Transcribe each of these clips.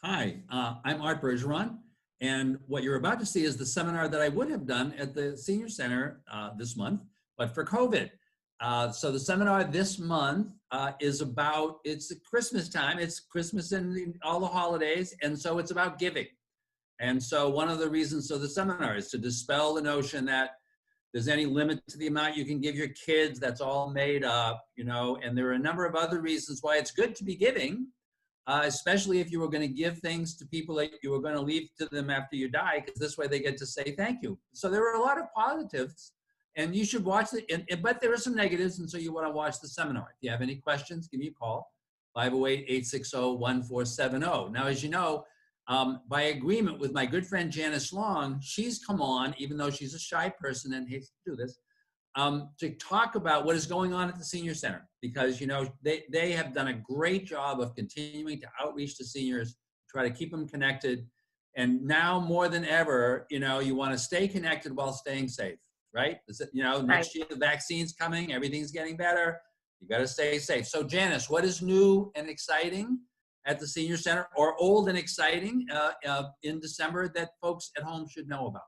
Hi, I'm Art Bergeron, and what you're about to see is the seminar that I would have done at the Senior Center this month, but for COVID. So the seminar this month is about, it's Christmas time, it's Christmas and all the holidays, and so it's about giving. And so one of the reasons for the seminar is to dispel the notion that there's any limit to the amount you can give your kids, that's all made up, and there are a number of other reasons why it's good to be giving. Especially if you were going to give things to people that you were going to leave to them after you die, because this way they get to say thank you. So there are a lot of positives, and you should watch it, but there are some negatives, and so you want to watch the seminar. If you have any questions, give me a call, 508-860-1470. Now, as you know, by agreement with my good friend Janice Long, she's come on, even though she's a shy person and hates to do this, to talk about what is going on at the Senior Center, because they have done a great job of continuing to outreach to seniors, try to keep them connected, and now more than ever, you want to stay connected while staying safe, right? Next year the vaccine's coming, everything's getting better. You got to stay safe. So Janice, what is new and exciting at the Senior Center, or old and exciting in December that folks at home should know about?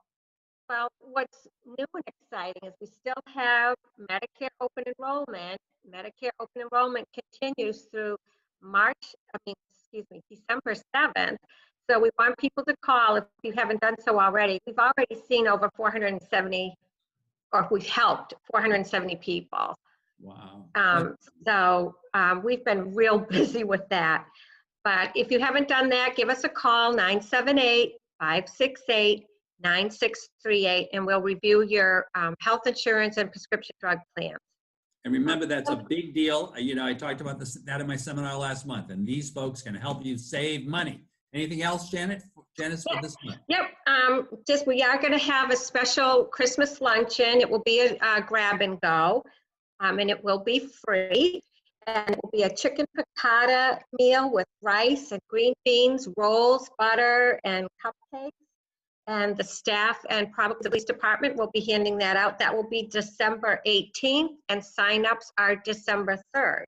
Well, what's new and exciting is we still have Medicare open enrollment. Medicare open enrollment continues through December 7th. So we want people to call if you haven't done so already. We've already seen over 470, or we've helped 470 people. Wow. We've been real busy with that. But if you haven't done that, give us a call, 978-568-9638, and we'll review your health insurance and prescription drug plans. And remember, that's a big deal. I talked about that in my seminar last month, and these folks can help you save money. Anything else, Janice, for this month? Yep. We are going to have a special Christmas luncheon. It will be a grab and go, and it will be free. And it will be a chicken piccata meal with rice and green beans, rolls, butter, and cupcakes. And the staff and probably the police department will be handing that out. That will be December 18th, and signups are December 3rd.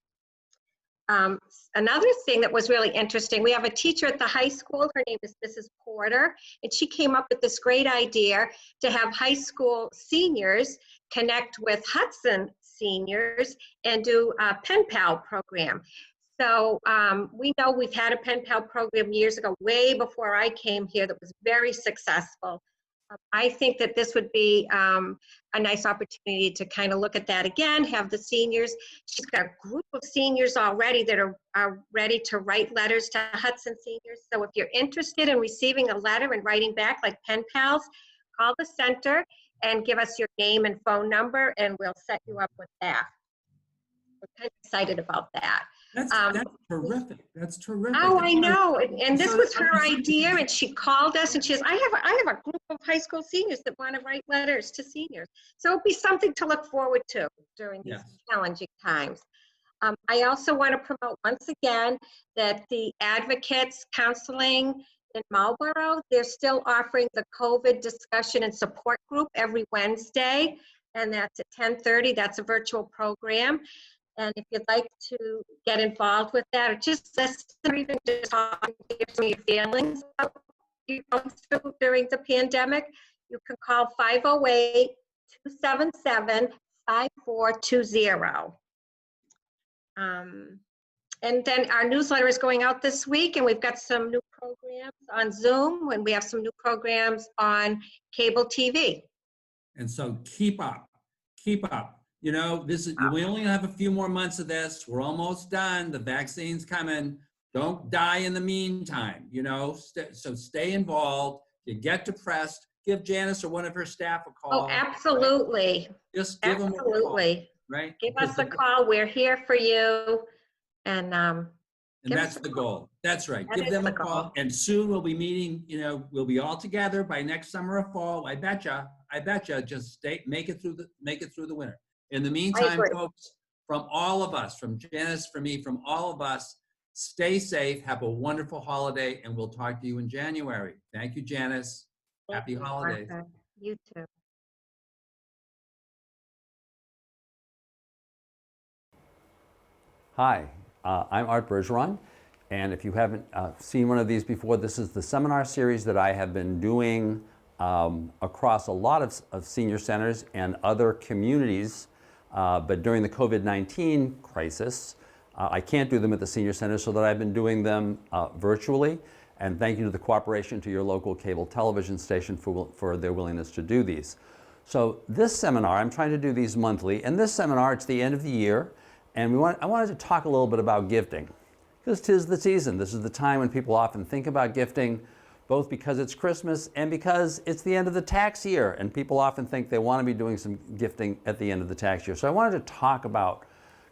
Another thing that was really interesting, we have a teacher at the high school. Her name is Mrs. Porter, and she came up with this great idea to have high school seniors connect with Hudson seniors and do a pen pal program. So we know we've had a pen pal program years ago, way before I came here, that was very successful. I think that this would be a nice opportunity to kind of look at that again, have the seniors. She's got a group of seniors already that are ready to write letters to Hudson seniors. So if you're interested in receiving a letter and writing back like pen pals, call the center and give us your name and phone number, and we'll set you up with that. We're kind of excited about that. That's terrific. That's terrific. Oh, I know. And this was her idea, and she called us and she says, I have a group of high school seniors that want to write letters to seniors. So it'll be something to look forward to during these challenging times. I also want to promote once again that the Advocates Counseling in Marlborough, they're still offering the COVID discussion and support group every Wednesday, and that's at 10:30. That's a virtual program. And if you'd like to get involved with that, or just listen, or even just talk and give some of your feelings about what you're going through during the pandemic, you can call 508-277-5420. And then our newsletter is going out this week, and we've got some new programs on Zoom, and we have some new programs on cable TV. And so keep up. We only have a few more months of this. We're almost done. The vaccine's coming. Don't die in the meantime, so stay involved. You get depressed, give Janice or one of her staff a call. Oh, absolutely. Right? Just give them a call, right? Give us a call. We're here for you. And that's the goal. That's right. Give them a call. And soon we'll be meeting, we'll be all together by next summer or fall. I betcha. Just make it through the winter. In the meantime, folks, from all of us, from Janice, from me, from all of us, stay safe, have a wonderful holiday, and we'll talk to you in January. Thank you, Janice. Happy holidays. Martha. You too. Hi, I'm Art Bergeron. And if you haven't seen one of these before, this is the seminar series that I have been doing across a lot of senior centers and other communities. But during the COVID-19 crisis, I can't do them at the senior center, so that I've been doing them virtually. And thank you to the cooperation to your local cable television station for their willingness to do these. So this seminar, I'm trying to do these monthly, and this seminar, it's the end of the year, and I wanted to talk a little bit about gifting. Because 'tis the season. This is the time when people often think about gifting, both because it's Christmas and because it's the end of the tax year, and people often think they want to be doing some gifting at the end of the tax year. So I wanted to talk about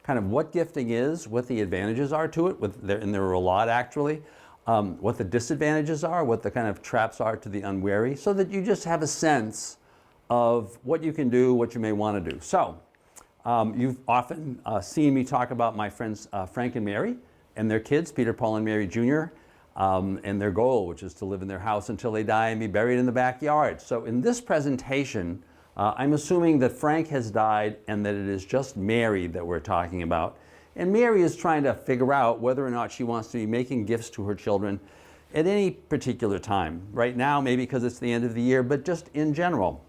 kind of what gifting is, what the advantages are to it, and there are a lot actually, what the disadvantages are, what the kind of traps are to the unwary, so that you just have a sense of what you can do, what you may want to do. So you've often seen me talk about my friends Frank and Mary and their kids, Peter, Paul, and Mary Jr., and their goal, which is to live in their house until they die and be buried in the backyard. So in this presentation, I'm assuming that Frank has died and that it is just Mary that we're talking about. And Mary is trying to figure out whether or not she wants to be making gifts to her children at any particular time. Right now, maybe because it's the end of the year, but just in general.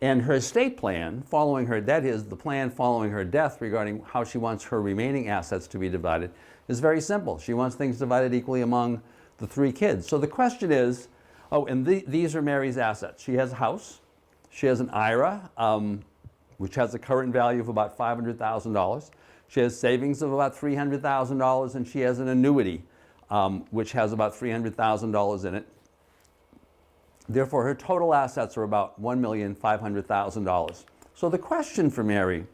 And her estate plan, that is the plan following her death regarding how she wants her remaining assets to be divided, is very simple. She wants things divided equally among the 3 kids. So the question is, these are Mary's assets. She has a house, she has an IRA, which has a current value of about $500,000. She has savings of about $300,000, and she has an annuity, which has about $300,000 in it. Therefore, her total assets are about $1,500,000. So the question for Mary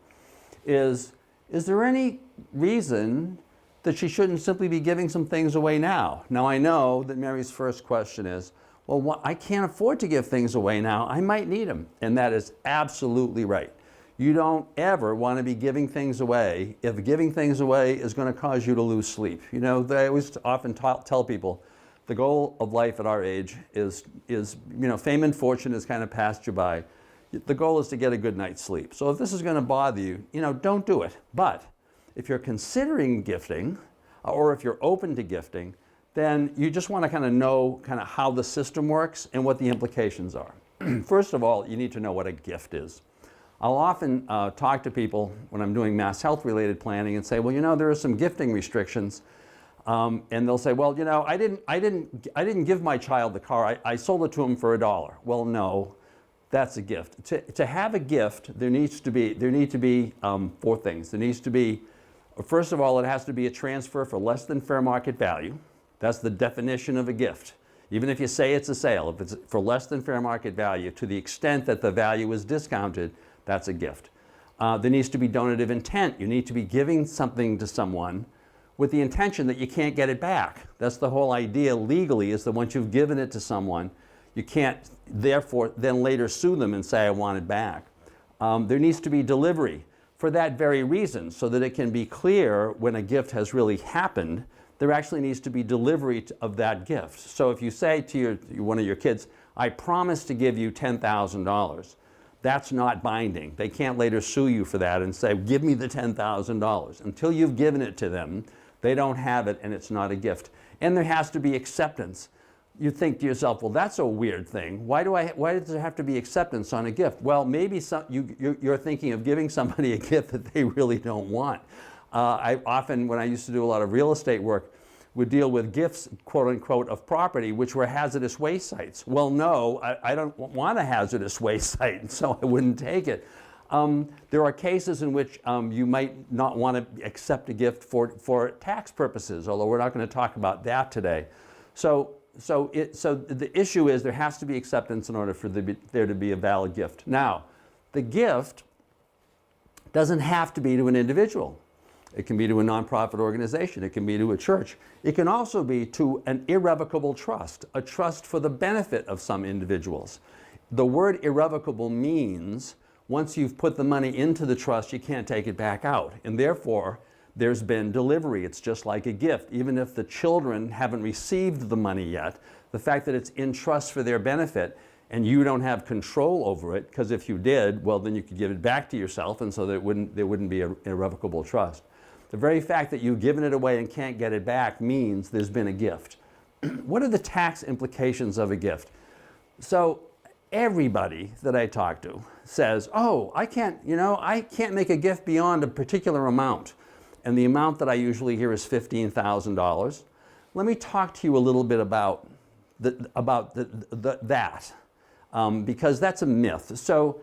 is there any reason that she shouldn't simply be giving some things away now? Now, I know that Mary's first question is, well, I can't afford to give things away now. I might need them. And that is absolutely right. You don't ever want to be giving things away if giving things away is going to cause you to lose sleep. You know, I always often tell people, the goal of life at our age is fame and fortune has kind of passed you by. The goal is to get a good night's sleep. So if this is going to bother you, don't do it. But if you're considering gifting, or if you're open to gifting, then you just want to kind of know how the system works and what the implications are. First of all, you need to know what a gift is. I'll often talk to people when I'm doing mass health related planning and say, well, there are some gifting restrictions. And they'll say, well, I didn't give my child the car. I sold it to him for $1. Well, no, that's a gift. To have a gift, there need to be 4 things. There needs to be, first of all, it has to be a transfer for less than fair market value. That's the definition of a gift. Even if you say it's a sale, if it's for less than fair market value, to the extent that the value is discounted, that's a gift. There needs to be donative intent. You need to be giving something to someone with the intention that you can't get it back. That's the whole idea legally, is that once you've given it to someone, you can't therefore then later sue them and say, I want it back. There needs to be delivery for that very reason, so that it can be clear when a gift has really happened. There actually needs to be delivery of that gift. So if you say to one of your kids, I promise to give you $10,000, that's not binding. They can't later sue you for that and say, give me the $10,000. Until you've given it to them, they don't have it, and it's not a gift. And there has to be acceptance. You think to yourself, well, that's a weird thing. Why does there have to be acceptance on a gift? Well, maybe you're thinking of giving somebody a gift that they really don't want. I often, when I used to do a lot of real estate work, would deal with gifts, quote unquote, of property, which were hazardous waste sites. Well, no, I don't want a hazardous waste site, so I wouldn't take it. There are cases in which you might not want to accept a gift for tax purposes, although we're not going to talk about that today. So the issue is there has to be acceptance in order for there to be a valid gift. Now, the gift doesn't have to be to an individual. It can be to a nonprofit organization. It can be to a church. It can also be to an irrevocable trust, a trust for the benefit of some individuals. The word irrevocable means once you've put the money into the trust, you can't take it back out. And therefore, there's been delivery. It's just like a gift. Even if the children haven't received the money yet, the fact that it's in trust for their benefit and you don't have control over it, because if you did, well, then you could give it back to yourself, and so there wouldn't be an irrevocable trust. The very fact that you've given it away and can't get it back means there's been a gift. What are the tax implications of a gift? So everybody that I talk to says, oh, I can't make a gift beyond a particular amount. And the amount that I usually hear is $15,000. Let me talk to you a little bit about that, because that's a myth. So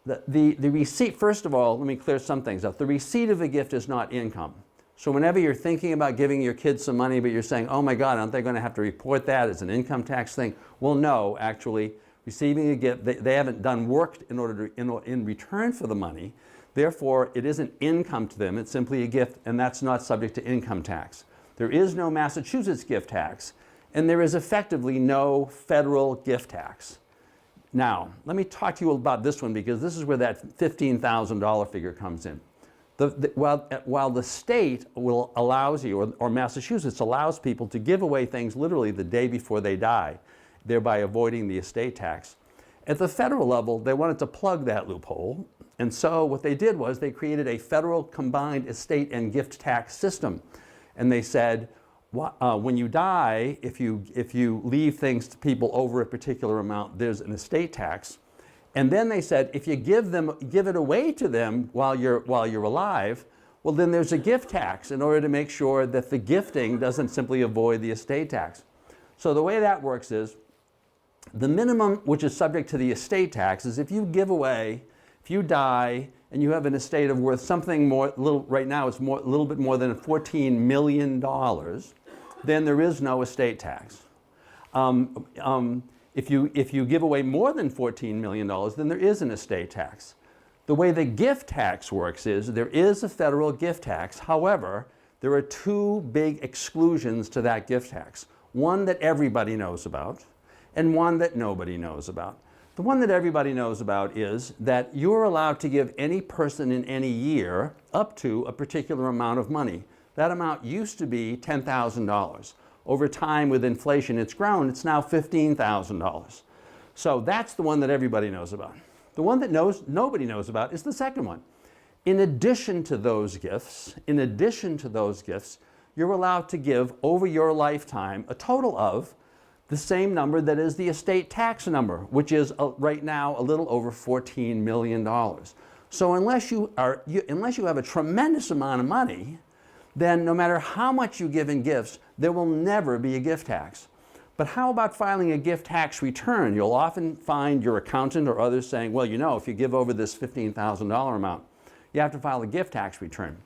the receipt, first of all, let me clear some things up. The receipt of a gift is not income. So whenever you're thinking about giving your kids some money, but you're saying, oh my God, aren't they going to have to report that as an income tax thing? Well, no, actually, receiving a gift, they haven't done work in return for the money. Therefore, it isn't income to them. It's simply a gift, and that's not subject to income tax. There is no Massachusetts gift tax, and there is effectively no federal gift tax. Now, let me talk to you about this one, because this is where that $15,000 figure comes in. While the state allows you, or Massachusetts allows people to give away things literally the day before they die, thereby avoiding the estate tax, at the federal level, they wanted to plug that loophole. And so what they did was they created a federal combined estate and gift tax system. And they said, when you die, if you leave things to people over a particular amount, there's an estate tax. And then they said, if you give it away to them while you're alive, well, then there's a gift tax in order to make sure that the gifting doesn't simply avoid the estate tax. So the way that works is, the minimum which is subject to the estate tax is if you give away, if you die and you have an estate of worth something more, right now it's a little bit more than $14 million, then there is no estate tax. If you give away more than $14 million, then there is an estate tax. The way the gift tax works is there is a federal gift tax. However, there are two big exclusions to that gift tax. One that everybody knows about, and one that nobody knows about. The one that everybody knows about is that you're allowed to give any person in any year up to a particular amount of money. That amount used to be $10,000. Over time, with inflation, it's grown. It's now $15,000. So that's the one that everybody knows about. The one that nobody knows about is the second one. In addition to those gifts, you're allowed to give over your lifetime a total of the same number that is the estate tax number, which is right now a little over $14 million. So unless you have a tremendous amount of money, then no matter how much you give in gifts, there will never be a gift tax. But how about filing a gift tax return? You'll often find your accountant or others saying, well, if you give over this $15,000 amount, you have to file a gift tax return.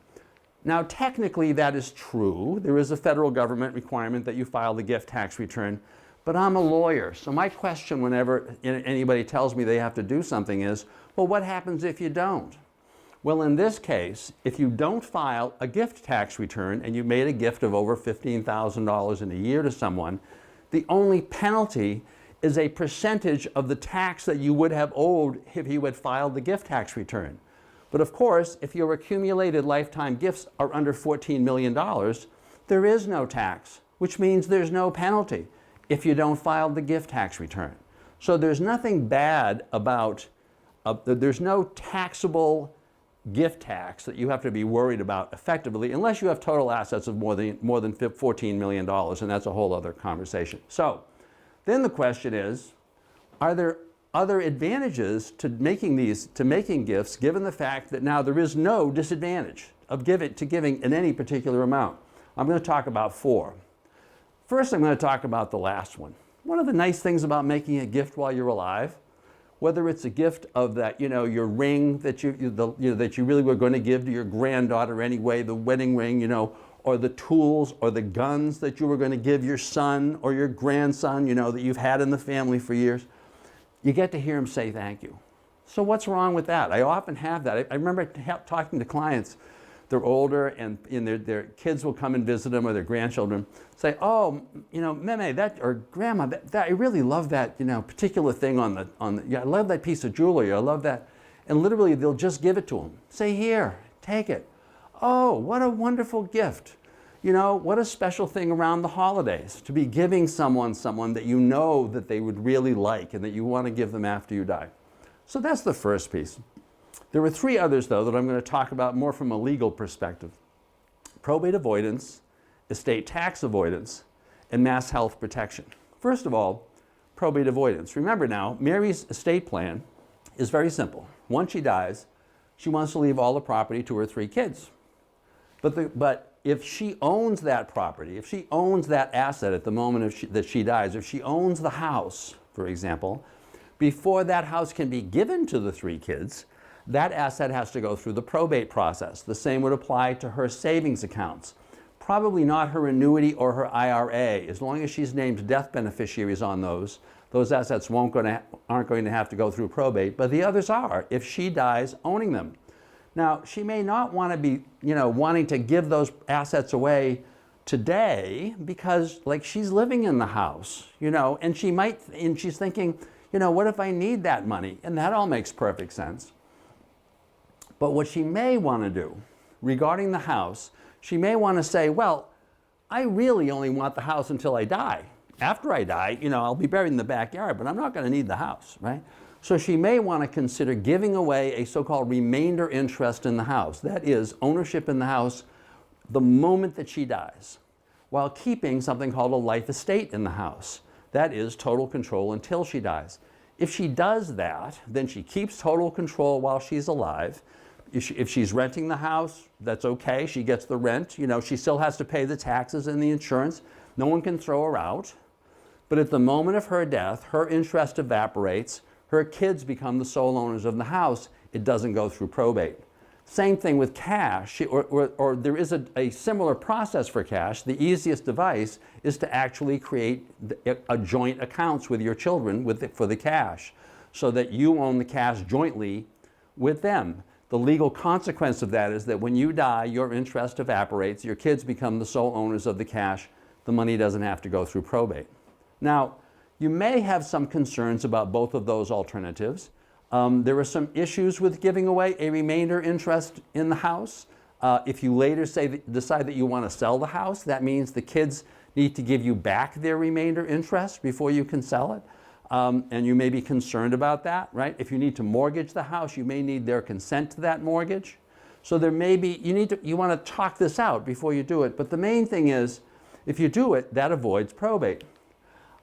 Now, technically, that is true. There is a federal government requirement that you file the gift tax return. But I'm a lawyer, so my question whenever anybody tells me they have to do something is, well, what happens if you don't? Well, in this case, if you don't file a gift tax return and you made a gift of over $15,000 in a year to someone, the only penalty is a percentage of the tax that you would have owed if you had filed the gift tax return. But of course, if your accumulated lifetime gifts are under $14 million, there is no tax, which means there's no penalty if you don't file the gift tax return. So there's nothing bad about, there's no taxable gift tax that you have to be worried about effectively, unless you have total assets of more than $14 million, and that's a whole other conversation. So then the question is, are there other advantages to making gifts, given the fact that now there is no disadvantage of giving in any particular amount? I'm going to talk about four. First, I'm going to talk about the last one. One of the nice things about making a gift while you're alive, whether it's a gift of that, your ring that you really were going to give to your granddaughter anyway, the wedding ring, or the tools or the guns that you were going to give your son or your grandson, that you've had in the family for years, you get to hear him say thank you. So what's wrong with that? I often have that. I remember talking to clients. They're older, and their kids will come and visit them, or their grandchildren say, "Oh, Meme, that, or Grandma, that I really love that, particular thing on the I love that piece of jewelry. I love that," and literally they'll just give it to them. Say, "Here, take it." Oh, what a wonderful gift! What a special thing around the holidays to be giving someone that you know that they would really like and that you want to give them after you die. So that's the first piece. There are three others, though, that I'm going to talk about more from a legal perspective. probate avoidance, estate tax avoidance, and mass health protection. First of all, probate avoidance. Remember now, Mary's estate plan is very simple. Once she dies, she wants to leave all the property to her 3 kids. But if she owns that property, if she owns that asset at the moment that she dies, if she owns the house, for example, before that house can be given to the 3 kids, that asset has to go through the probate process. The same would apply to her savings accounts. Probably not her annuity or her IRA. As long as she's named death beneficiaries on those assets aren't going to have to go through probate, but the others are if she dies owning them. Now, she may not want to be, wanting to give those assets away today because, like, she's living in the house, and she's thinking, what if I need that money? And that all makes perfect sense. But what she may want to do regarding the house, she may want to say, well, I really only want the house until I die. After I die, I'll be buried in the backyard, but I'm not going to need the house, right? So she may want to consider giving away a so-called remainder interest in the house. That is, ownership in the house the moment that she dies, while keeping something called a life estate in the house. That is, total control until she dies. If she does that, then she keeps total control while she's alive. If she's renting the house, that's okay. She gets the rent. She still has to pay the taxes and the insurance. No one can throw her out. But at the moment of her death, her interest evaporates. Her kids become the sole owners of the house. It doesn't go through probate. Same thing with cash, or there is a similar process for cash. The easiest device is to actually create a joint accounts with your children for the cash, so that you own the cash jointly with them. The legal consequence of that is that when you die, your interest evaporates, your kids become the sole owners of the cash, the money doesn't have to go through probate. Now, you may have some concerns about both of those alternatives. There are some issues with giving away a remainder interest in the house. If you later decide that you want to sell the house, that means the kids need to give you back their remainder interest before you can sell it. And you may be concerned about that, right? If you need to mortgage the house, you may need their consent to that mortgage. So there may be, you want to talk this out before you do it. But the main thing is, if you do it, that avoids probate.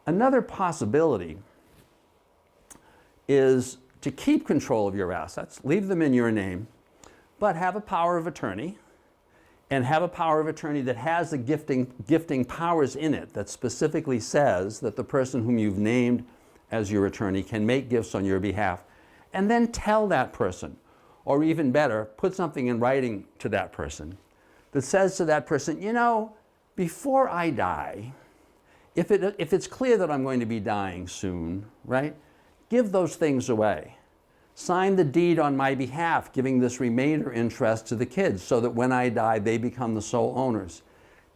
Another possibility is to keep control of your assets, leave them in your name, but have a power of attorney, and have a power of attorney that has the gifting powers in it that specifically says that the person whom you've named as your attorney can make gifts on your behalf, and then tell that person, or even better, put something in writing to that person that says to that person, before I die, if it's clear that I'm going to be dying soon, right, give those things away. Sign the deed on my behalf, giving this remainder interest to the kids so that when I die, they become the sole owners.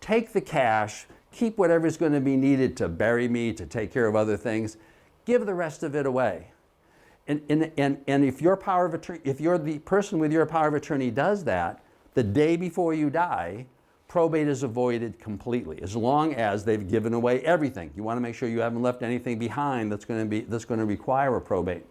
Take the cash, keep whatever's going to be needed to bury me, to take care of other things, give the rest of it away. And if your power of attorney, if you're the person with your power of attorney does that, the day before you die, probate is avoided completely, as long as they've given away everything. You want to make sure you haven't left anything behind that's going to require a probate.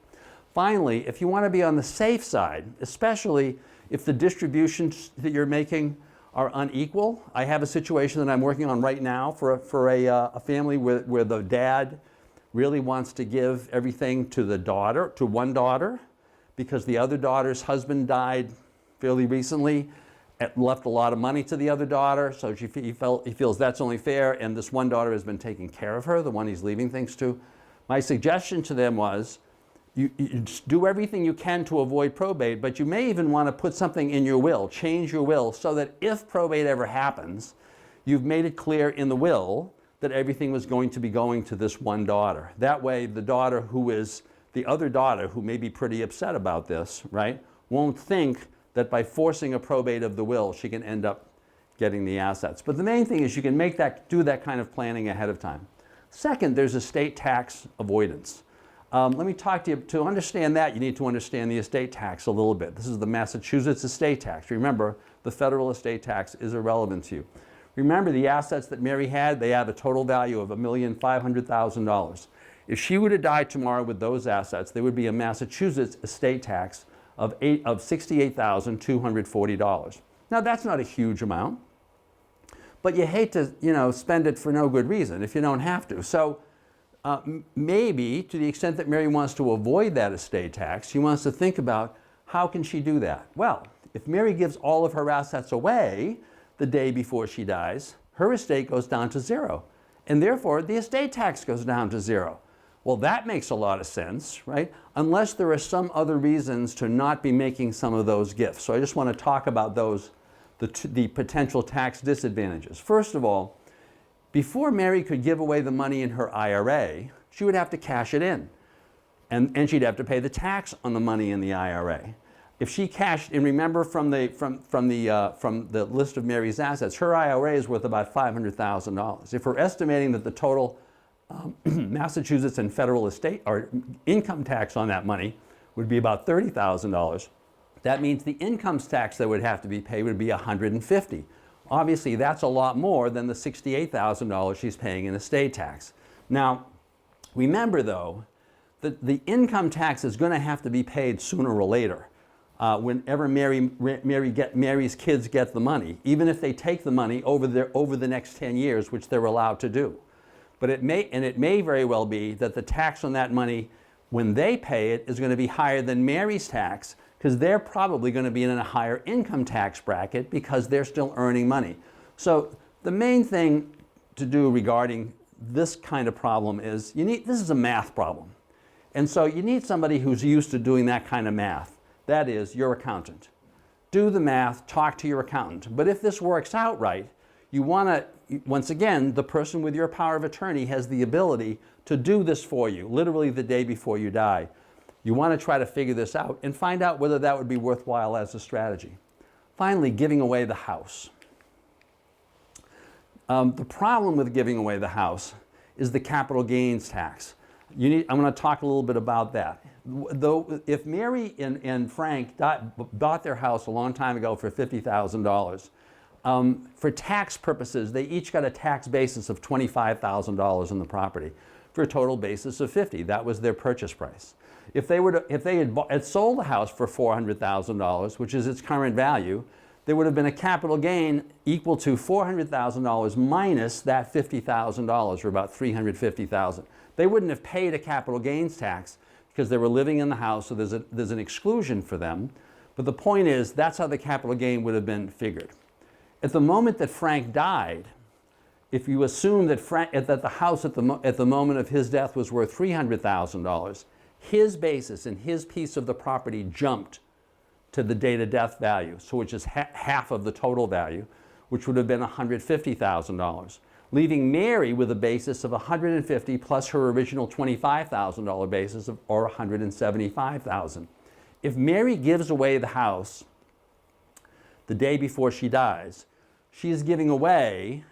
Finally, if you want to be on the safe side, especially if the distributions that you're making are unequal. I have a situation that I'm working on right now for a family where the dad really wants to give everything to one daughter, because the other daughter's husband died fairly recently. It left a lot of money to the other daughter, so he feels that's only fair, and this one daughter has been taking care of her, the one he's leaving things to. My suggestion to them was, you just do everything you can to avoid probate, but you may even want to put something in your will, change your will, so that if probate ever happens, you've made it clear in the will that everything was going to be going to this one daughter. That way, the daughter who is the other daughter, who may be pretty upset about this, right, won't think that by forcing a probate of the will, she can end up getting the assets. But the main thing is you can do that kind of planning ahead of time. Second, there's estate tax avoidance. Let me talk to you. To understand that, you need to understand the estate tax a little bit. This is the Massachusetts estate tax. Remember, the federal estate tax is irrelevant to you. Remember, the assets that Mary had, they have a total value of $1,500,000. If she were to die tomorrow with those assets, there would be a Massachusetts estate tax of $68,240. Now, that's not a huge amount, but you hate to, spend it for no good reason if you don't have to. So maybe, to the extent that Mary wants to avoid that estate tax, she wants to think about how can she do that? Well, if Mary gives all of her assets away the day before she dies, her estate goes down to zero. And therefore, the estate tax goes down to zero. Well, that makes a lot of sense, right? Unless there are some other reasons to not be making some of those gifts. So I just want to talk about those, the potential tax disadvantages. First of all, before Mary could give away the money in her IRA, she would have to cash it in. And she'd have to pay the tax on the money in the IRA. If she cashed, and remember from the list of Mary's assets, her IRA is worth about $500,000. If we're estimating that the total Massachusetts and federal estate or income tax on that money would be about $30,000, that means the income tax that would have to be paid would be $150,000. Obviously, that's a lot more than the $68,000 she's paying in estate tax. Now, remember though, that the income tax is going to have to be paid sooner or later. Whenever Mary's kids get the money, even if they take the money over the next 10 years, which they're allowed to do. But it may very well be that the tax on that money, when they pay it, is going to be higher than Mary's tax, because they're probably going to be in a higher income tax bracket because they're still earning money. So the main thing to do regarding this kind of problem is, this is a math problem. And so you need somebody who's used to doing that kind of math. That is, your accountant. Do the math, talk to your accountant. But if this works out right, you want to, once again, the person with your power of attorney has the ability to do this for you, literally the day before you die. You want to try to figure this out and find out whether that would be worthwhile as a strategy. Finally, giving away the house. The problem with giving away the house is the capital gains tax. I'm going to talk a little bit about that. Though, if Mary and Frank bought their house a long time ago for $50,000, for tax purposes, they each got a tax basis of $25,000 on the property for a total basis of $50,000. That was their purchase price. If they had sold the house for $400,000, which is its current value, there would have been a capital gain equal to $400,000 minus that $50,000, or about $350,000. They wouldn't have paid a capital gains tax because they were living in the house, so there's an exclusion for them. But the point is, that's how the capital gain would have been figured. At the moment that Frank died, if you assume that the house at the moment of his death was worth $300,000, his basis and his piece of the property jumped to the date of death value, so which is half of the total value, which would have been $150,000. Leaving Mary with a basis of $150,000 plus her original $25,000 basis or $175,000. If Mary gives away the house the day before she dies, she is giving away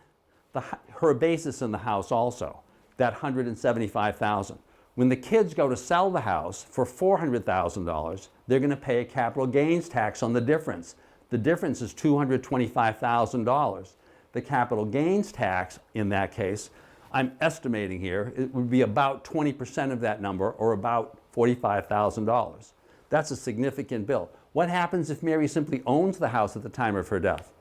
her basis in the house also, that $175,000. When the kids go to sell the house for $400,000, they're going to pay a capital gains tax on the difference. The difference is $225,000. The capital gains tax in that case, I'm estimating here, it would be about 20% of that number, or about $45,000. That's a significant bill. What happens if Mary simply owns the house at the time of her death?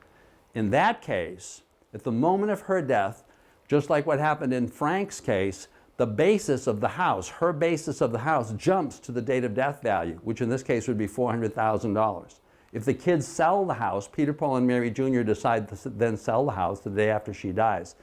In that case, at the moment of her death, just like what happened in Frank's case, the basis of the house, her basis of the house, jumps to the date of death value, which in this case would be $400,000. If the kids sell the house, Peter, Paul, and Mary Jr. decide to then sell the house the day after she dies,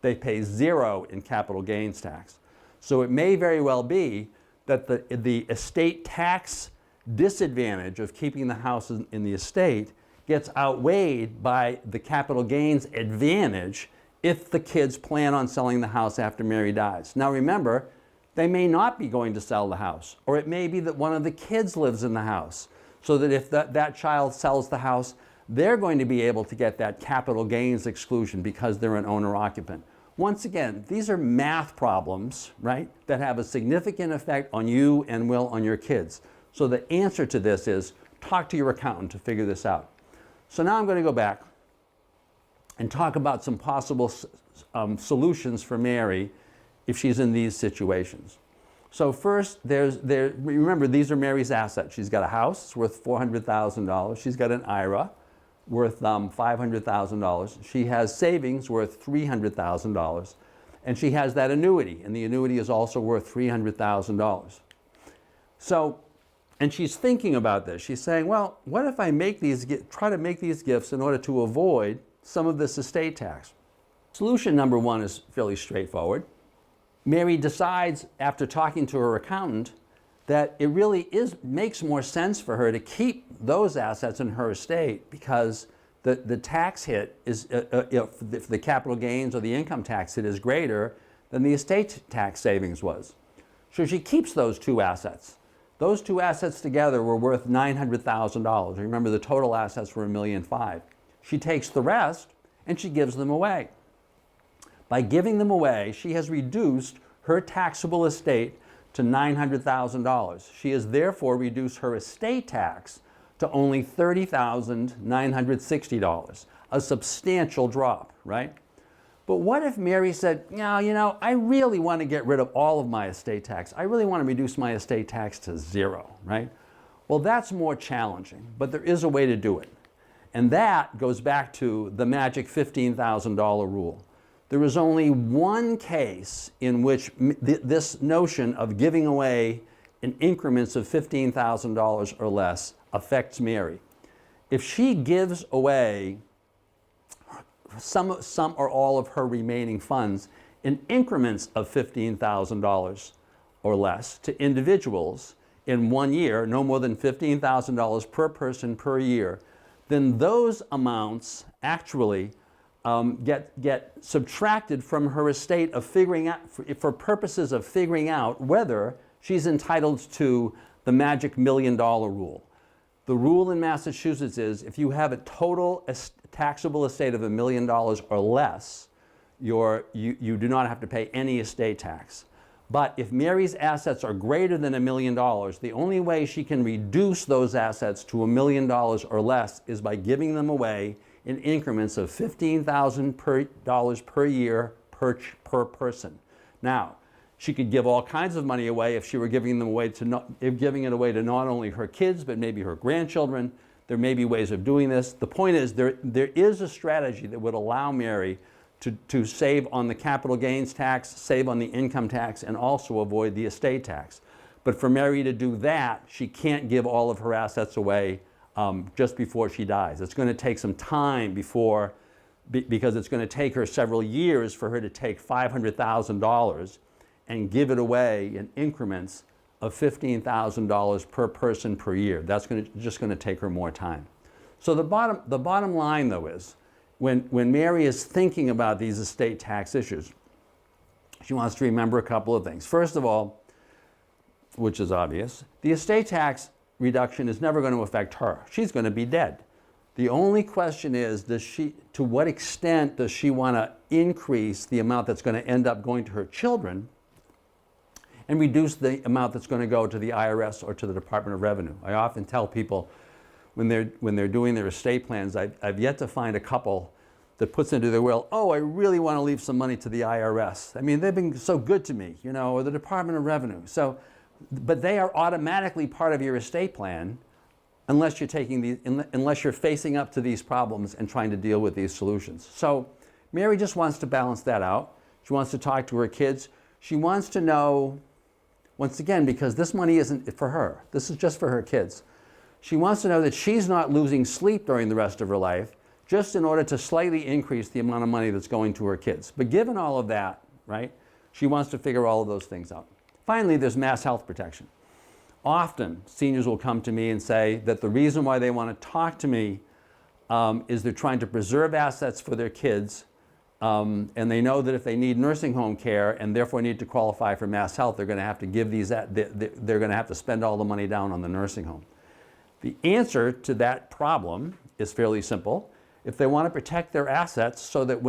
they pay zero in capital gains tax. So it may very well be that the estate tax disadvantage of keeping the house in the estate gets outweighed by the capital gains advantage if the kids plan on selling the house after Mary dies. Now remember, they may not be going to sell the house, or it may be that one of the kids lives in the house, so that if that child sells the house, they're going to be able to get that capital gains exclusion because they're an owner-occupant. Once again, these are math problems, right, that have a significant effect on you and will on your kids. So the answer to this is talk to your accountant to figure this out. So now I'm going to go back and talk about some possible solutions for Mary if she's in these situations. So first, remember, these are Mary's assets. She's got a house worth $400,000. She's got an IRA worth $500,000. She has savings worth $300,000. And she has that annuity, and the annuity is also worth $300,000. So, and she's thinking about this. She's saying, well, what if I try to make these gifts in order to avoid some of this estate tax? Solution number one is fairly straightforward. Mary decides, after talking to her accountant, that it really makes more sense for her to keep those assets in her estate, because the tax hit is, if the capital gains or the income tax hit is greater than the estate tax savings was. So she keeps those two assets. Those two assets together were worth $900,000. Remember, the total assets were $1.5 million. She takes the rest and she gives them away. By giving them away, she has reduced her taxable estate to $900,000. She has therefore reduced her estate tax to only $30,960, a substantial drop, right? But what if Mary said, no, I really want to get rid of all of my estate tax. I really want to reduce my estate tax to zero, right? Well, that's more challenging, but there is a way to do it. And that goes back to the magic $15,000 rule. There is only one case in which this notion of giving away in increments of $15,000 or less affects Mary. If she gives away some or all of her remaining funds in increments of $15,000 or less to individuals in 1 year, no more than $15,000 per person per year, then those amounts actually get subtracted from her estate of figuring out, for purposes of figuring out whether she's entitled to the magic $1 million rule. The rule in Massachusetts is if you have a total taxable estate of $1 million or less, you do not have to pay any estate tax. But if Mary's assets are greater than $1 million, the only way she can reduce those assets to $1 million or less is by giving them away in increments of $15,000 per year per person. Now, she could give all kinds of money away if she were giving it away to not only her kids, but maybe her grandchildren. There may be ways of doing this. The point is, there is a strategy that would allow Mary to save on the capital gains tax, save on the income tax, and also avoid the estate tax. But for Mary to do that, she can't give all of her assets away just before she dies. It's going to take some time because it's going to take her several years for her to take $500,000 and give it away in increments of $15,000 per person per year. That's just going to take her more time. So the bottom line, though, is when Mary is thinking about these estate tax issues, she wants to remember a couple of things. First of all, which is obvious, the estate tax reduction is never going to affect her. She's going to be dead. The only question is, to what extent does she want to increase the amount that's going to end up going to her children and reduce the amount that's going to go to the IRS or to the Department of Revenue? I often tell people when they're doing their estate plans, I've yet to find a couple that puts into their will, oh, I really want to leave some money to the IRS. I mean, they've been so good to me, or the Department of Revenue. But they are automatically part of your estate plan unless you're facing up to these problems and trying to deal with these solutions. So Mary just wants to balance that out. She wants to talk to her kids. She wants to know, once again, because this money isn't for her. This is just for her kids. She wants to know that she's not losing sleep during the rest of her life just in order to slightly increase the amount of money that's going to her kids. But given all of that, right, she wants to figure all of those things out. Finally, there's mass health protection. Often, seniors will come to me and say that the reason why they want to talk to me is they're trying to preserve assets for their kids, and they know that if they need nursing home care and therefore need to qualify for mass health, they're going to have to they're going to have to spend all the money down on the nursing home. The answer to that problem is fairly simple. If they want to protect their assets so that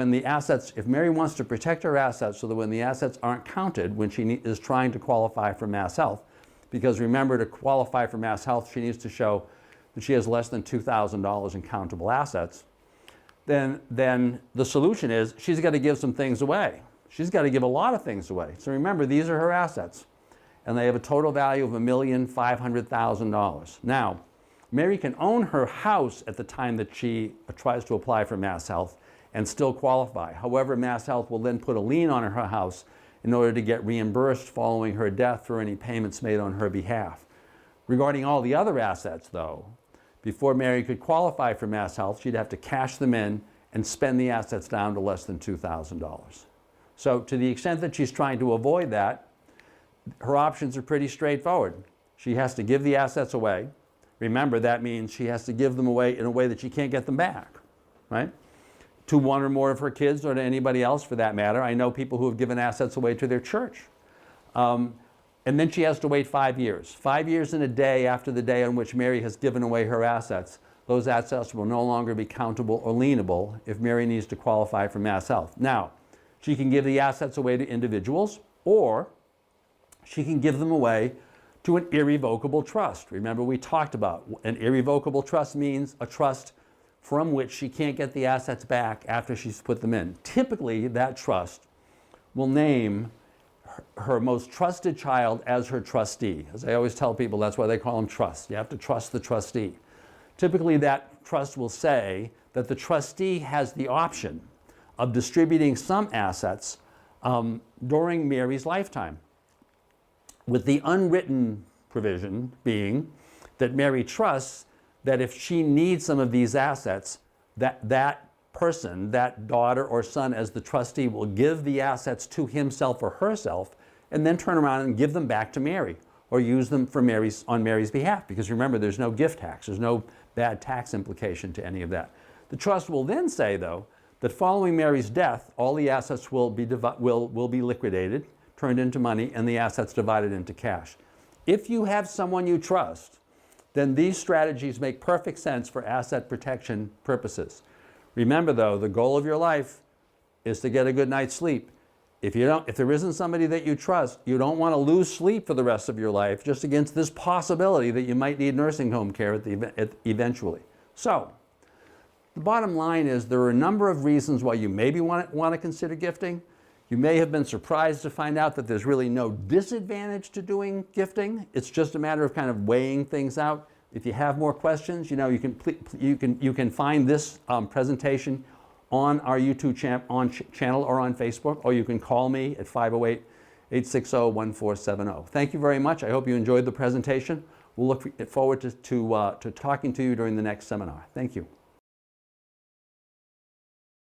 if Mary wants to protect her assets so that when the assets aren't counted when she is trying to qualify for mass health, because remember, to qualify for mass health, she needs to show that she has less than $2,000 in countable assets, then the solution is she's got to give some things away. She's got to give a lot of things away. So remember, these are her assets, and they have a total value of $1,500,000. Now, Mary can own her house at the time that she tries to apply for Mass Health and still qualify. However, Mass Health will then put a lien on her house in order to get reimbursed following her death for any payments made on her behalf. Regarding all the other assets, though, before Mary could qualify for Mass Health, she'd have to cash them in and spend the assets down to less than $2,000. So to the extent that she's trying to avoid that, her options are pretty straightforward. She has to give the assets away. Remember, that means she has to give them away in a way that she can't get them back, right? To one or more of her kids, or to anybody else for that matter. I know people who have given assets away to their church. And then she has to wait 5 years. 5 years and a day after the day on which Mary has given away her assets, those assets will no longer be countable or lienable if Mary needs to qualify for Mass Health. Now, she can give the assets away to individuals, or she can give them away to an irrevocable trust. Remember, we talked about an irrevocable trust means a trust from which she can't get the assets back after she's put them in. Typically, that trust will name her most trusted child as her trustee. As I always tell people, that's why they call them trusts. You have to trust the trustee. Typically, that trust will say that the trustee has the option of distributing some assets during Mary's lifetime, with the unwritten provision being that Mary trusts that if she needs some of these assets, that person, that daughter or son as the trustee, will give the assets to himself or herself and then turn around and give them back to Mary, or use them for on Mary's behalf. Because remember, there's no gift tax, there's no bad tax implication to any of that. The trust will then say, though, that following Mary's death, all the assets will be liquidated, turned into money, and the assets divided into cash. If you have someone you trust, then these strategies make perfect sense for asset protection purposes. Remember, though, the goal of your life is to get a good night's sleep. If there isn't somebody that you trust, you don't want to lose sleep for the rest of your life just against this possibility that you might need nursing home care eventually. So, the bottom line is there are a number of reasons why you maybe want to consider gifting. You may have been surprised to find out that there's really no disadvantage to doing gifting. It's just a matter of kind of weighing things out. If you have more questions, you can find this presentation on our YouTube channel or on Facebook, or you can call me at 508-860-1470. Thank you very much. I hope you enjoyed the presentation. We'll look forward to talking to you during the next seminar. Thank you.